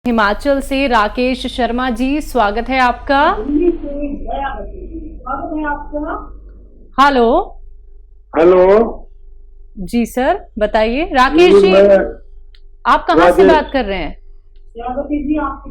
हिमाचल से राकेश शर्मा जी, स्वागत है आपका। हेलो हेलो जी सर, बताइए। राकेश जी, आप कहाँ से बात कर रहे हैं?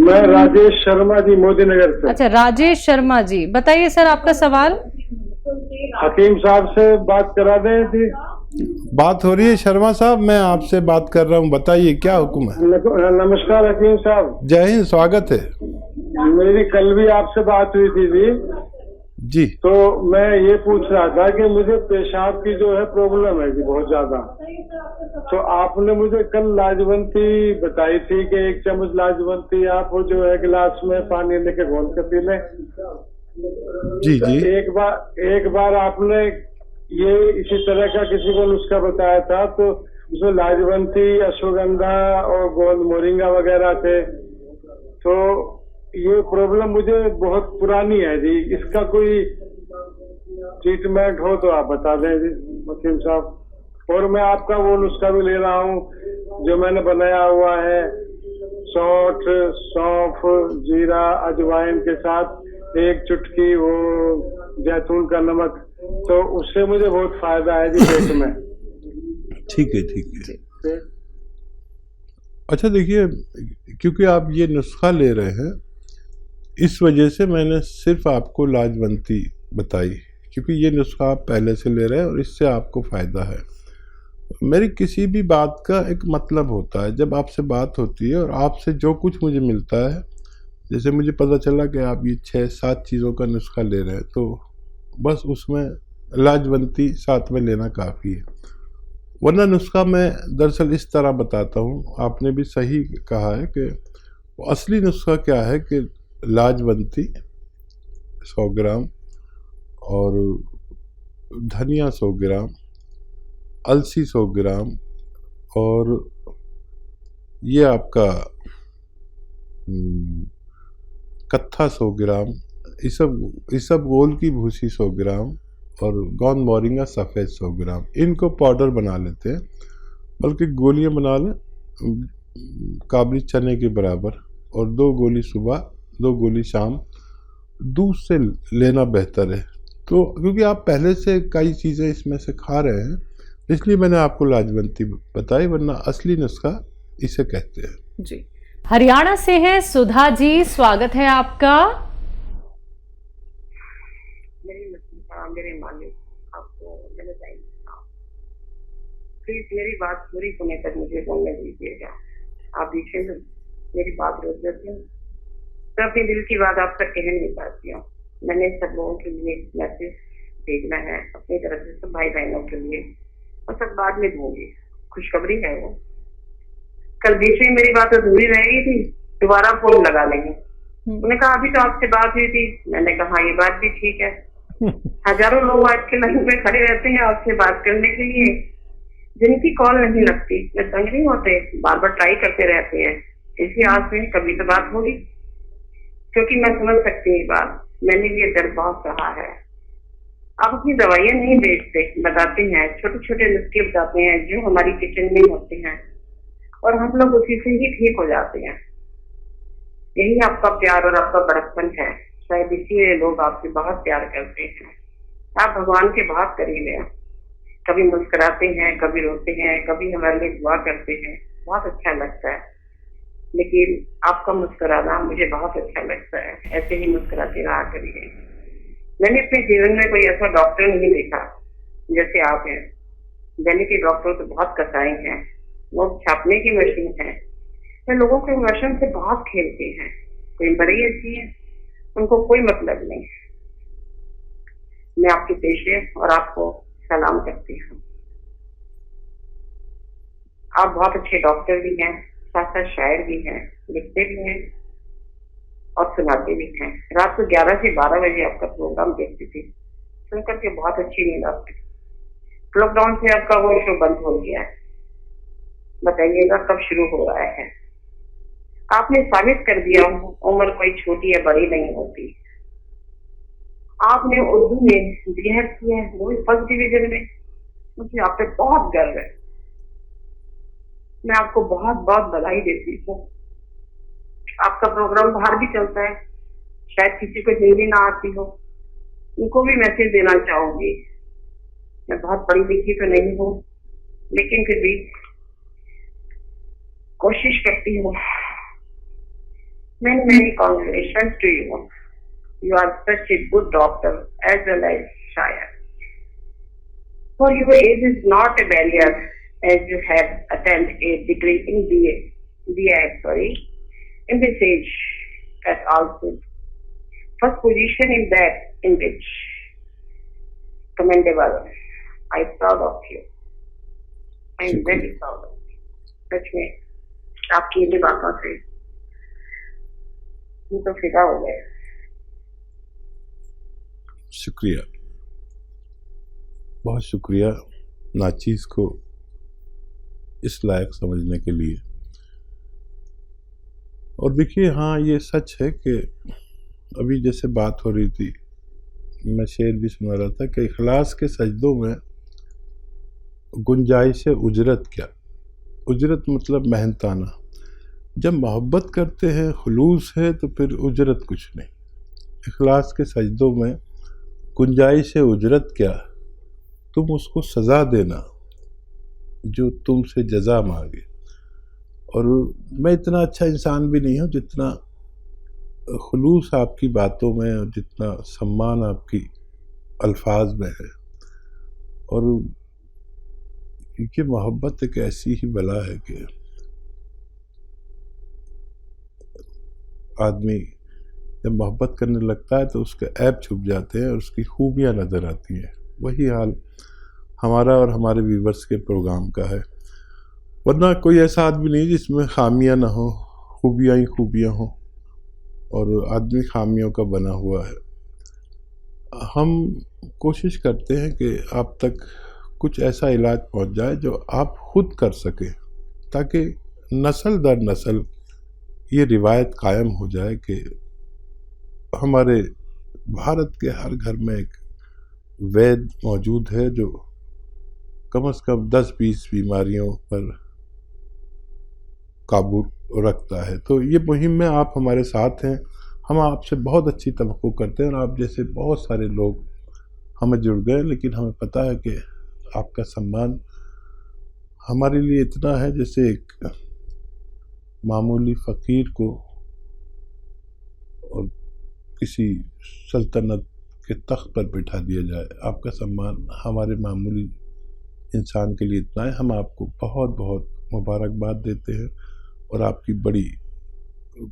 मैं राजेश शर्मा जी, मोदी नगर से। अच्छा, राजेश शर्मा जी, बताइए सर आपका सवाल। हकीम साहब से बात करा दें जी। बात हो रही है शर्मा साहब, मैं आपसे बात कर रहा हूँ, बताइए क्या हुक्म है। नमस्कार हकीम साहब। जय हिंद, स्वागत है। मेरी कल भी आपसे बात हुई थी जी। तो मैं ये पूछ रहा था कि मुझे पेशाब की जो है प्रॉब्लम है जी बहुत ज्यादा। तो आपने मुझे कल लाजवंती बताई थी कि 1 चम्मच लाजवंती आप वो जो है गिलास में पानी लेके घोल के पी लें। जी जी। एक बार आपने ये इसी तरह का किसी को नुस्खा बताया था, तो उसमें लाजवंती, अश्वगंधा और गोंद मोरिंगा वगैरह थे। तो ये प्रॉब्लम मुझे बहुत पुरानी है जी, इसका कोई ट्रीटमेंट हो तो आप बता दें जी वकील साहब। और मैं आपका वो नुस्खा भी ले रहा हूँ जो मैंने बनाया हुआ है, सौंठ, सौंफ, जीरा, अजवाइन के साथ 1 चुटकी वो जैतून का नमक, तो उससे मुझे बहुत फायदा है जी पेट में। ठीक है ठीक है। अच्छा देखिए, क्योंकि आप ये नुस्खा ले रहे हैं इस वजह से मैंने सिर्फ आपको लाजवंती बताई, क्योंकि ये नुस्खा आप पहले से ले रहे हैं और इससे आपको फ़ायदा है। मेरी किसी भी बात का एक मतलब होता है। जब आपसे बात होती है और आपसे जो कुछ मुझे मिलता है, जैसे मुझे पता चला कि आप ये 6-7 चीज़ों का नुस्खा ले रहे हैं, तो बस उसमें लाजवंती साथ में लेना काफ़ी है। वरना नुस्खा मैं दरअसल इस तरह बताता हूँ, आपने भी सही कहा है कि असली नुस्खा क्या है कि लाजवंती 100 ग्राम और धनिया 100 ग्राम, अलसी 100 ग्राम और ये आपका कत्था 100 ग्राम, ये सब गोल की भूसी 100 ग्राम और गोंद मोरिंगा सफ़ेद 100 ग्राम, इनको पाउडर बना लेते हैं, बल्कि गोलियां बना लें काबली चने के बराबर, और 2 गोली सुबह 2 गोली शाम, दूध से लेना बेहतर है। तो क्योंकि आप पहले से कई चीज़ें इसमें से खा रहे हैं, इसलिए मैंने आपको लाजवंती बताई, वरना असली नुस्खा इसे कहते हैं जी। हरियाणा से हैं सुधा जी, स्वागत है आपका। मेरे मालिक आपको प्लीज मेरी बात पूरी होने तक मुझे बोलने दीजिएगा। आप बीच में मेरी बात रोक देते हैं तो अपने दिल की बात आप तक कह नहीं पाती हूँ। मैंने सब लोगों के लिए मैसेज भेजना है अपनी तरफ से, सब भाई बहनों के लिए, और सब बाद में दूंगी। खुशखबरी है वो, कल बीच में मेरी बात अधूरी रहेगी थी, दोबारा फोन लगा लेंगे। उन्होंने कहा अभी तो आपसे बात हुई थी। मैंने कहा ये बात भी ठीक है। हजारों लोग आज के लाइन पे खड़े रहते हैं आपसे बात करने के लिए, जिनकी कॉल नहीं लगती, वे तंग नहीं होते, बार बार ट्राई करते रहते हैं। इसी आस में कभी तो बात होगी, क्योंकि मैं समझ सकती हूँ बात, मैंने भी ये दर्द बहुत सहा है। आप अपनी दवाइयाँ नहीं बेचते, बताते हैं, छोटे छोटे नुस्खे बताते हैं जो हमारी किचन में होते हैं, और हम लोग उसी से ही ठीक हो जाते हैं। यही आपका प्यार और आपका बड़प्पन है, शायद इसीलिए लोग आपसे बहुत प्यार करते हैं। आप भगवान के बहुत करीब हैं, कभी मुस्कुराते हैं, कभी रोते हैं, कभी हमारे लिए दुआ करते हैं, बहुत अच्छा लगता है। लेकिन आपका मुस्कुराना मुझे बहुत अच्छा लगता है, ऐसे ही मुस्कुराते रहा करिए। मैंने अपने जीवन में कोई ऐसा डॉक्टर नहीं देखा जैसे आप हैं। दैनिक के डॉक्टर तो बहुत कसाई हैं, वो छापने की मशीन है, वे लोगों के इमोशन से बहुत खेलते हैं। कोई बड़ी ऐसी है, उनको कोई मतलब नहीं। मैं आपके पेशे और आपको सलाम करती हूँ। आप बहुत अच्छे डॉक्टर भी हैं, साथ साथ शायर भी हैं, लिखते भी हैं और सुनाते भी हैं। रात को 11 से 12 बजे आपका प्रोग्राम देखती थी, सुनकर के बहुत अच्छी नींद आती। लॉकडाउन से आपका वो शो बंद हो गया है, बताइएगा कब शुरू हो रहा है। आपने साबित कर दिया उम्र कोई छोटी या बड़ी नहीं होती। आपने उर्दू में बीएड किया है, वो भी फर्स्ट डिवीजन में, मुझे आप पे बहुत गर्व है। मैं आपको बहुत बहुत बधाई देती हूँ। आपका प्रोग्राम बाहर भी चलता है, शायद किसी को हिंदी ना आती हो, उनको भी मैसेज देना चाहूंगी। मैं बहुत पढ़ी लिखी तो नहीं हूँ, लेकिन फिर भी कोशिश करती हूँ। Many congratulations to you. You are such a good doctor as well as shire. For your age is not a barrier, as you have attained a degree in BA in this age, as also first position in that in which commendable. I am proud of you. I am very proud of you. सच में आपकी इन बातों से तो फिदा हो गया। शुक्रिया, बहुत शुक्रिया नाचीज को इस लायक समझने के लिए। और देखिए, हाँ ये सच है कि अभी जैसे बात हो रही थी, मैं शेर भी सुना रहा था कि इखलास के सजदों में गुंजाइश उजरत क्या। उजरत मतलब मेहनताना। जब मोहब्बत करते हैं, खुलूस है, तो फिर उजरत कुछ नहीं। इखलास के सजदों में गुंजाइश उजरत क्या, तुम उसको सज़ा देना जो तुमसे जज़ा मांगे। और मैं इतना अच्छा इंसान भी नहीं हूँ जितना खुलूस आपकी बातों में और जितना सम्मान आपकी अल्फाज में है। और ये मोहब्बत एक ऐसी ही बला है कि आदमी जब मोहब्बत करने लगता है तो उसके ऐब छुप जाते हैं और उसकी खूबियाँ नज़र आती हैं। वही हाल हमारा और हमारे व्यूवर्स के प्रोग्राम का है। वरना कोई ऐसा आदमी नहीं जिसमें खामियाँ ना हो, खूबियाँ ही खूबियाँ हों, और आदमी खामियों का बना हुआ है। हम कोशिश करते हैं कि आप तक कुछ ऐसा इलाज पहुंच जाए जो आप खुद कर सकें, ताकि नस्ल दर नस्ल ये रिवायत कायम हो जाए कि हमारे भारत के हर घर में एक वैद्य मौजूद है जो कम से कम 10-20 बीमारियों पर काबू रखता है। तो ये मुहिम में आप हमारे साथ हैं। हम आपसे बहुत अच्छी तवक्को करते हैं और आप जैसे बहुत सारे लोग हमें जुड़ गए, लेकिन हमें पता है कि आपका सम्मान हमारे लिए इतना है जैसे एक मामूली फ़कीर को और किसी सल्तनत के तख्त पर बिठा दिया जाए। आपका सम्मान हमारे मामूली इंसान के लिए इतना है। हम आपको बहुत बहुत मुबारकबाद देते हैं और आपकी बड़ी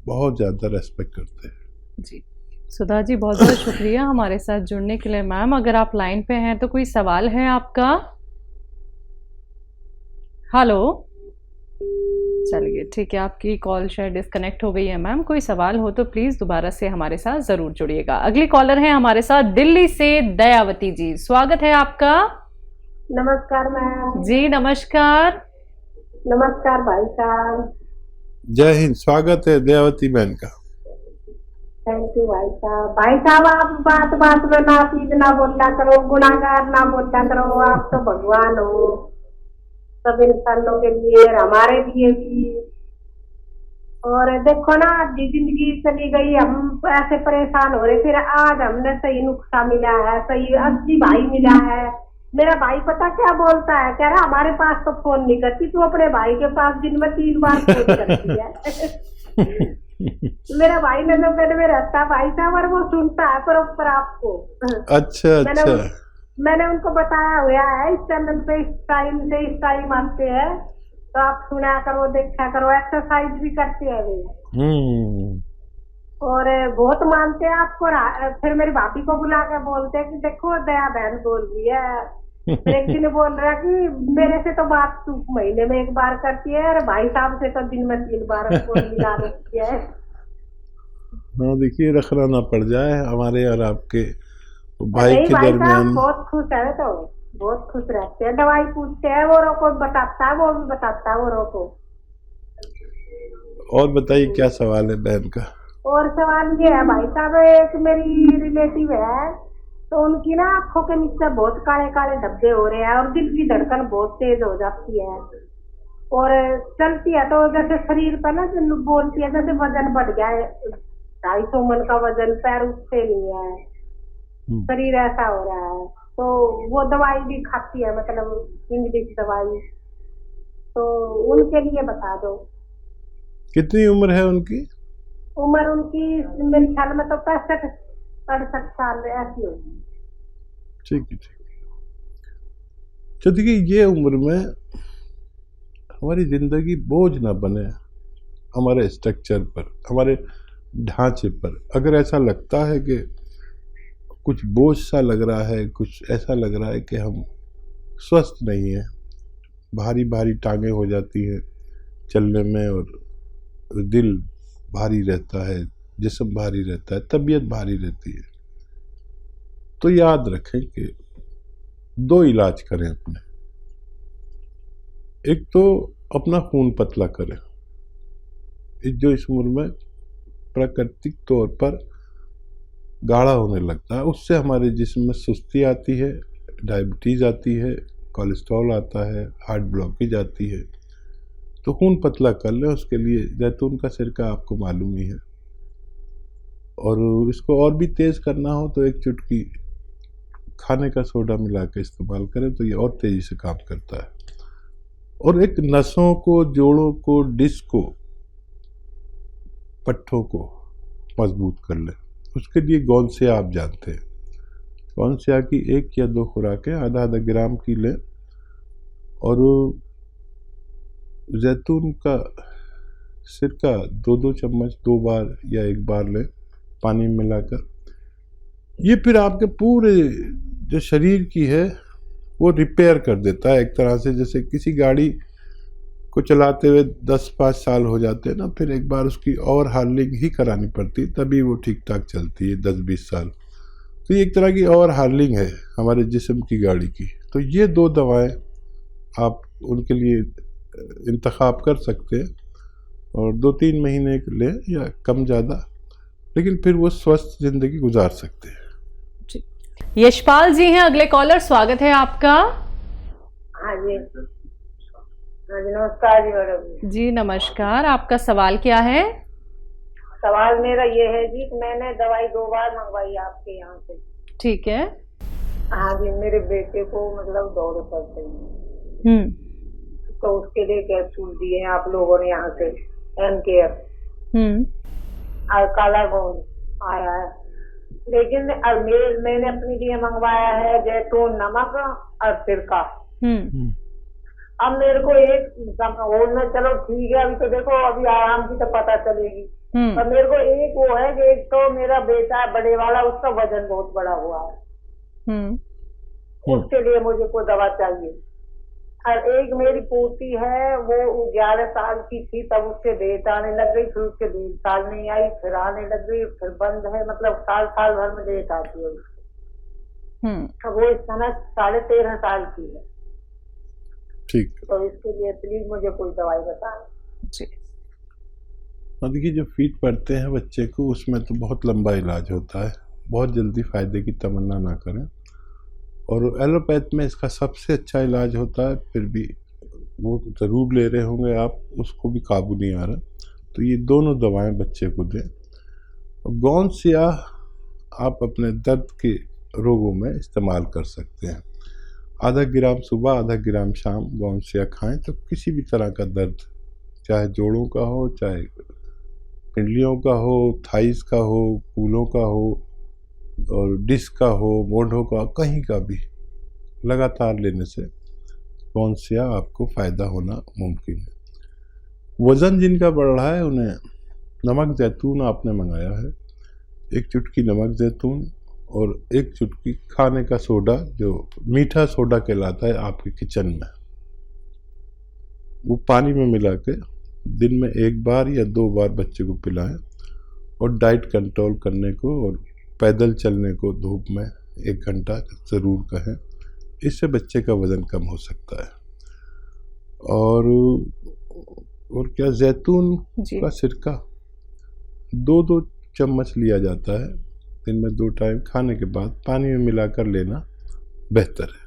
बहुत ज़्यादा रेस्पेक्ट करते हैं। जी सुधा जी, बहुत बहुत शुक्रिया हमारे साथ जुड़ने के लिए। मैम, अगर आप लाइन पे हैं तो कोई सवाल है आपका? हेलो, चलिए ठीक है, आपकी कॉल शायद डिस्कनेक्ट हो गई है। मैम, कोई सवाल हो तो प्लीज़ दोबारा से हमारे साथ ज़रूर जुड़िएगा। अगली कॉलर है हमारे साथ दिल्ली से दयावती जी, स्वागत है आपका। नमस्कार मैम। जी नमस्कार। नमस्कार भाई साहब। जय हिंद, स्वागत है दयावती बहन का। थैंक यू भाई साहब। भाई साहब, आप बात बात में नापीद ना बोलना करो, गुनाहगार ना बोलना करो। आप तो भगवान हो सब इंसानों के लिए, हमारे लिए भी। और देखो ना, आधी जिंदगी चली गई, हम ऐसे परेशान हो रहे, फिर आज हमने सही नुस्खा मिला है, सही असली भाई मिला है। मेरा भाई पता क्या बोलता है, कह रहा हमारे पास तो फोन नहीं करती, तू अपने भाई के पास दिन में 3 बार फोन करती है। मेरा भाई नंदन में रहता भाई साहब, और वो सुनता है प्रॉपर आपको। अच्छा अच्छा। मैंने उनको बताया हुआ है, इस चैनल पे इस टाइम से इस टाइम आते हैं, तो आप सुना करो, देखा करो। एक्सरसाइज भी करते हैं वे, और बहुत मानते हैं आपको। फिर मेरी भाभी को बुला के बोलते हैं कि देखो दया बहन बोल रही है। फिर एक दिन बोल रहा कि मेरे से तो बात तू महीने में 1 बार करती है, और भाई साहब से तो दिन में 3 बार फोन मिला देती है। हाँ देखिए, रखना ना पड़ जाए हमारे और आपके भाई के भाई दरमियान। साहब बहुत खुश है, तो बहुत खुश रहते हैं। दवाई पूछते हैं, वो रोको बताता है, वो भी बताता है वो रोको। और बताइए क्या सवाल है बहन का? और सवाल ये है भाई साहब, एक मेरी रिलेटिव है, तो उनकी ना आंखों के नीचे बहुत काले काले धब्बे हो रहे हैं, और दिल की धड़कन बहुत तेज हो जाती है। और चलती है तो जैसे शरीर पर ना जो बोलती है जैसे वजन बढ़ गया है, 250 मन का वजन, पैर उठते नहीं है, शरीर ऐसा हो रहा है। तो वो दवाई भी खाती है, मतलब इंग्लिश दवाई, तो उनके लिए बता दो। कितनी उम्र है उनकी? उम्र उनकी मेरे ख्याल में तो 65-68 साल ऐसी होगी। ठीक है, ठीक है। तो देखिए, ये उम्र में हमारी जिंदगी बोझ ना बने हमारे स्ट्रक्चर पर, हमारे ढांचे पर। अगर ऐसा लगता है कि कुछ बोझ सा लग रहा है, कुछ ऐसा लग रहा है कि हम स्वस्थ नहीं हैं, भारी भारी टांगें हो जाती हैं चलने में, और दिल भारी रहता है, जिस्म भारी रहता है, तबीयत भारी रहती है, तो याद रखें कि 2 इलाज करें अपने। एक तो अपना खून पतला करें, जो इस उम्र में प्राकृतिक तौर पर गाढ़ा होने लगता है, उससे हमारे जिस्म में सुस्ती आती है, डायबिटीज़ आती है, कोलेस्ट्रॉल आता है, हार्ट ब्लॉकेज आती है। तो खून पतला कर लें, उसके लिए जैतून का सिरका आपको मालूम ही है। और इसको और भी तेज़ करना हो तो 1 चुटकी खाने का सोडा मिला के इस्तेमाल करें, तो ये और तेज़ी से काम करता है। और एक नसों को, जोड़ों को, डिस्क को, पट्ठों को मजबूत कर लें। उसके लिए गोंसिया आप जानते हैं, गोंसिया की 1 या 2 खुराकें आधा ग्राम की लें, और जैतून का सिरका 2-2 चम्मच 2 बार या 1 बार लें पानी में मिलाकर। ये फिर आपके पूरे जो शरीर की है वो रिपेयर कर देता है, एक तरह से जैसे किसी गाड़ी को चलाते हुए 10-5 साल हो जाते हैं ना, फिर एक बार उसकी और हार्लिंग ही करानी पड़ती, तभी वो ठीक ठाक चलती है 10-20 साल। तो ये एक तरह की और हार्लिंग है हमारे जिस्म की गाड़ी की। तो ये 2 दवाएं आप उनके लिए इंतखाब कर सकते हैं, और 2-3 महीने लें या कम ज़्यादा, लेकिन फिर वो स्वस्थ ज़िंदगी गुजार सकते हैं। यशपाल जी हैं अगले कॉलर, स्वागत है आपका। हाँ जी, हाँ जी, नमस्कार जी मैडम जी नमस्कार, आपका सवाल क्या है? सवाल मेरा ये है जी कि मैंने दवाई 2 बार मंगवाई आपके यहाँ से। ठीक है। हाँ जी, मेरे बेटे को मतलब दौरे पड़ते हैं, तो उसके लिए कैप्सूल दिए हैं आप लोगों ने यहाँ से, एम केयर, और काला गोंद आया है। लेकिन मैंने अपने लिए मंगवाया है जैतून नमक और सिरका। अब मेरे को एक और में, चलो ठीक है, अभी तो देखो अभी आराम की तो पता चलेगी, पर मेरे को एक वो है कि एक तो मेरा बेटा है बड़े वाला, उसका वजन बहुत बड़ा हुआ है, उसके लिए मुझे कोई दवा चाहिए। और एक मेरी पोती है, वो 11 साल की थी तब उसके डेट आने लग गई, फिर उसके 1.5 साल नहीं आई, फिर आने लग गई, फिर बंद है, मतलब साल भर में डेट आती है उसकी। वो इस समय 13.5 साल की है। ठीक, तो इसके लिए प्लीज मुझे कोई दवाई बताएं जी। देखिए, जो फीट पड़ते हैं बच्चे को, उसमें तो बहुत लंबा इलाज होता है, बहुत जल्दी फायदे की तमन्ना ना करें। और एलोपैथ में इसका सबसे अच्छा इलाज होता है, फिर भी वो ज़रूर ले रहे होंगे आप, उसको भी काबू नहीं आ रहा, तो ये दोनों दवाएं बच्चे को दें। गोंसिया आप अपने दर्द के रोगों में इस्तेमाल कर सकते हैं। आधा ग्राम सुबह, आधा ग्राम शाम गोंसिया खाएं, तो किसी भी तरह का दर्द, चाहे जोड़ों का हो, चाहे पिंडलियों का हो, थाइस का हो, कूलों का हो, और डिस्क का हो, मोढ़ों का, कहीं का भी, लगातार लेने से गोंसिया आपको फ़ायदा होना मुमकिन है। वज़न जिनका बढ़ रहा है, उन्हें नमक जैतून आपने मंगाया है, 1 चुटकी नमक जैतून और 1 चुटकी खाने का सोडा, जो मीठा सोडा कहलाता है आपके किचन में, वो पानी में मिला के दिन में 1 बार या 2 बार बच्चे को पिलाएं। और डाइट कंट्रोल करने को और पैदल चलने को धूप में 1 घंटा ज़रूर कहें, इससे बच्चे का वज़न कम हो सकता है। और क्या, जैतून का सिरका 2-2 चम्मच लिया जाता है, दिन में 2 टाइम खाने के बाद पानी में मिलाकर लेना बेहतर है।